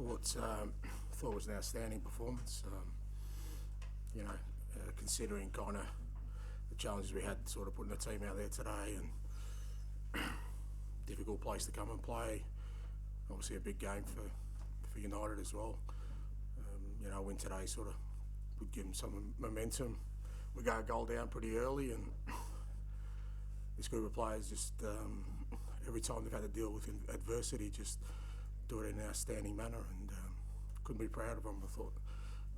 thought it was an outstanding performance. Considering kind of the challenges we had, sort of putting the team out there today, and difficult place to come and play. Obviously, a big game for United as well. A win today sort of would give them some momentum. We got a goal down pretty early, and this group of players just every time they've had to deal with adversity, just do it in an outstanding manner, and couldn't be proud of them. I thought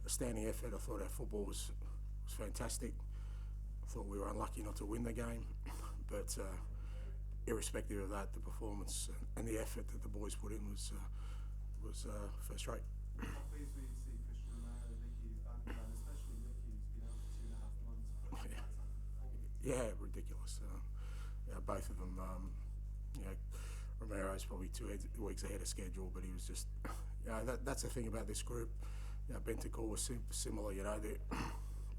a standing effort. I thought our football was fantastic. I thought we were unlucky not to win the game, but irrespective of that, the performance and the effort that the boys put in was first rate. How pleased were you to see Christian Romero and Nicky back, and especially Nicky, who's been out for 2.5 months? Yeah, ridiculous. Both of them. Romero's probably 2 weeks ahead of schedule, but he was just. That's the thing about this group. Bentancur was similar.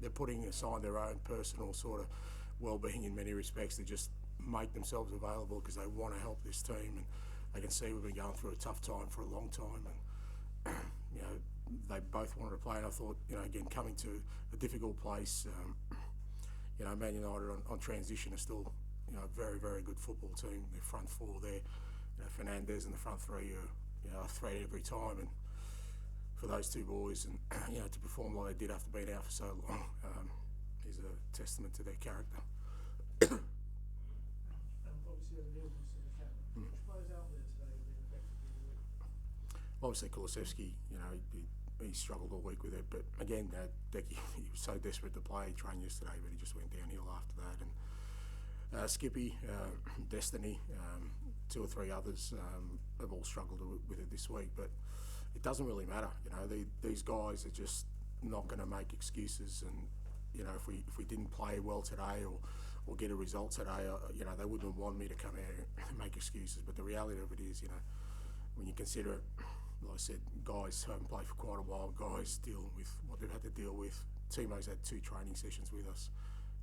They're putting aside their own personal sort of well-being in many respects to just make themselves available because they want to help this team, and they can see we've been going through a tough time for a long time, and they both wanted to play. And I thought, again, coming to a difficult place, Man United on transition are still, a very, very good football team. Their front four there, Fernandez and the front three are a threat every time, and for those two boys and to perform like they did after being out for so long is a testament to their character. Obviously, which players out there today have been effectively the week? Obviously, Kulusevski, he struggled all week with it, but again, Decky, he was so desperate to play. He trained yesterday, but he just went downhill after that. And Skippy, Destiny, 2 or 3 others have all struggled with it this week, but it doesn't really matter. These guys are just not going to make excuses, and if we didn't play well today or get a result today, they wouldn't want me to come out and make excuses. But the reality of it is, when you consider it, like I said, guys who haven't played for quite a while, guys dealing with what they've had to deal with. Timo's had 2 training sessions with us,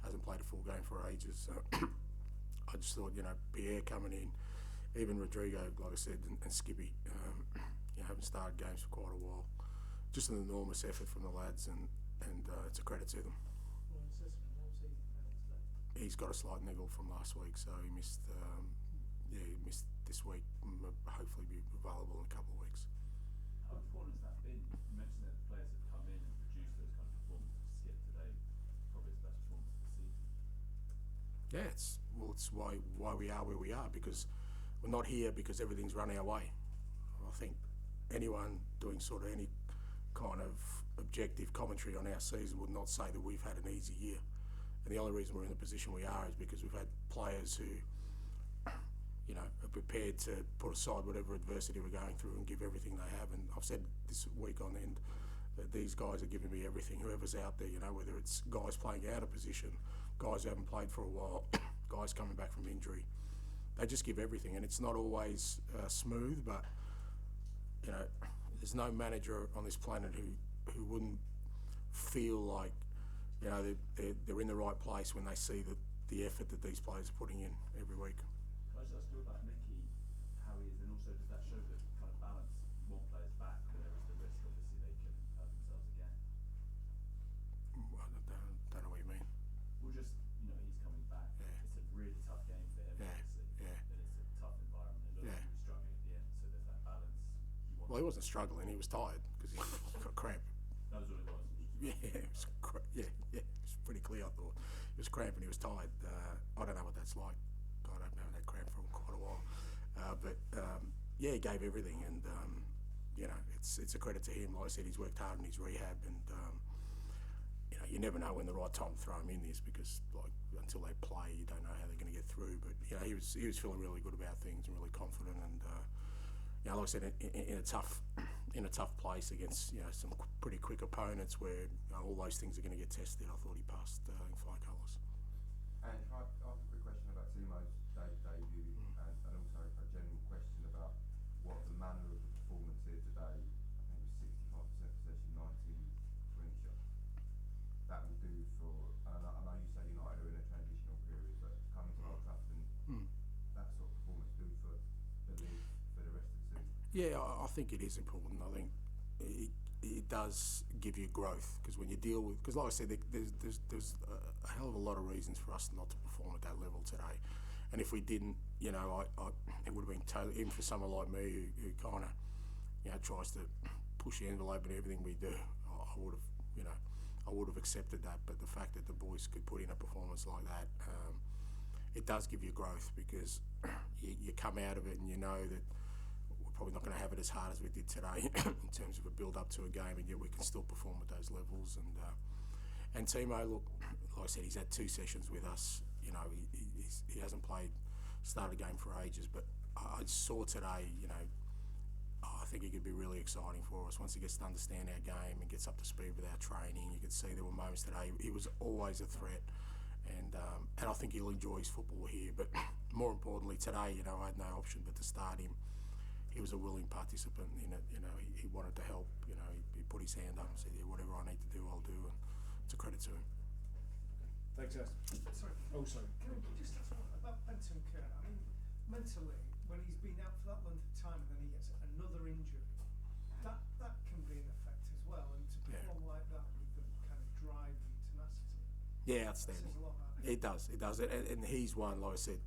hasn't played a full game for ages. So I just thought, Pierre coming in, even Rodrigo, like I said, and Skippy, haven't started games for quite a while. Just an enormous effort from the lads, and it's a credit to them. He's got a slight niggle from last week, so he missed. He missed this week. Hopefully, be available in a couple of weeks. How important has that been? You mentioned that the players have come in and produced those kind of performances. Skip today, probably his best performance of the season. Yeah, it's why we are where we are, because we're not here because everything's run our way. I think anyone doing sort of any kind of objective commentary on our season would not say that we've had an easy year. And the only reason we're in the position we are is because we've had players who, are prepared to put aside whatever adversity we're going through and give everything they have. And I've said this week on end that these guys are giving me everything. Whoever's out there, whether it's guys playing out of position, guys who haven't played for a while, guys coming back from injury, they just give everything. And it's not always smooth, but there's no manager on this planet who wouldn't feel like they're in the right place when they see the effort that these players are putting in every week. Can I just ask you about Nicky, how he is, and also does that show the kind of balance you want players back, where there is the risk obviously they can hurt themselves again? I don't know what you mean. Well, just he's coming back. Yeah. It's a really tough game for him. Yeah. And it's a tough environment. It looks like he was struggling at the end, so there's that balance. Well, he wasn't struggling. He was tired because he got cramp. That was what it was. It was pretty clear. I thought he was cramp and he was tired. I don't know what that's like. I haven't had cramp for quite a while, but he gave everything, and it's a credit to him. Like I said, he's worked hard in his rehab, and you never know when the right time to throw him in is, because until they play, you don't know how they're going to get through. But he was feeling really good about things and really confident, and like I said, in a tough place against some pretty quick opponents where all those things are going to get tested. I thought he passed in flying colours. And can I ask a quick question about Timo's debut, and also a general question about what the manner of the performance here today? I think it was 65% possession, 19-20 shots. That will do for. I know you say United are in a transitional period, but coming to Old Trafford and that sort of performance do for the league for the rest of the season. Yeah, I think it is important. I think it does give you growth, because when you deal with, because like I said, there's a hell of a lot of reasons for us not to perform at that level today, and if we didn't, you know, it would have been totally, even for someone like me who kind of, you know, tries to push the envelope in everything we do, I would have, you know, I would have accepted that. But the fact that the boys could put in a performance like that, it does give you growth, because you come out of it and you know that we're probably not going to have it as hard as we did today in terms of a build up to a game, and yet we can still perform at those levels. And Timo, look, like I said, he's had 2 sessions with us. You know, he hasn't started a game for ages, but I saw today, you know, I think he could be really exciting for us once he gets to understand our game and gets up to speed with our training. You could see there were moments today he was always a threat, and I think he'll enjoy his football here. But more importantly, today, you know, I had no option but to start him. He was a willing participant in it. You know, he wanted to help. You know, he put his hand up and said, "Yeah, whatever I need to do, I'll do," and it's a credit to him. Thanks, guys. Sorry. Oh, sorry. Can we just ask about Benton Kerr? I mean, mentally, when he's been out for that length of time and then he gets another injury, that can be an effect as well. And to perform like that with the kind of drive and tenacity, Yeah, outstanding. says a lot about him. It does, and he's one, like I said,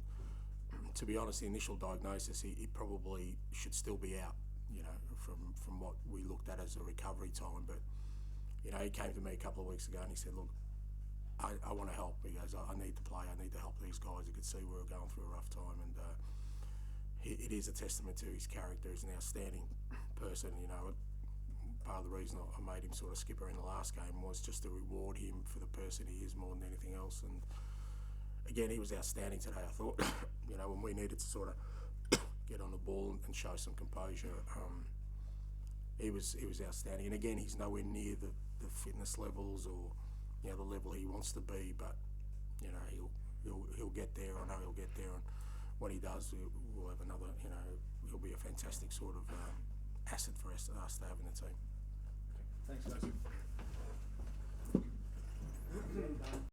to be honest, the initial diagnosis, he probably should still be out, you know, from what we looked at as a recovery time. But, you know, he came to me a couple of weeks ago and he said, "Look, I want to help." He goes, I need to play, I need to help these guys. You could see we were going through a rough time, and it is a testament to his character. He's an outstanding person. You know, part of the reason I made him sort of skipper in the last game was just to reward him for the person he is more than anything else. And again, he was outstanding today. I thought, you know, when we needed to sort of get on the ball and show some composure, he was outstanding. And again, he's nowhere near the fitness levels or, you know, the level he wants to be, but, you know, he'll get there. I know he'll get there, and when he does, we'll have another, you know, he'll be a fantastic sort of asset for us to have in the team. Thanks, guys.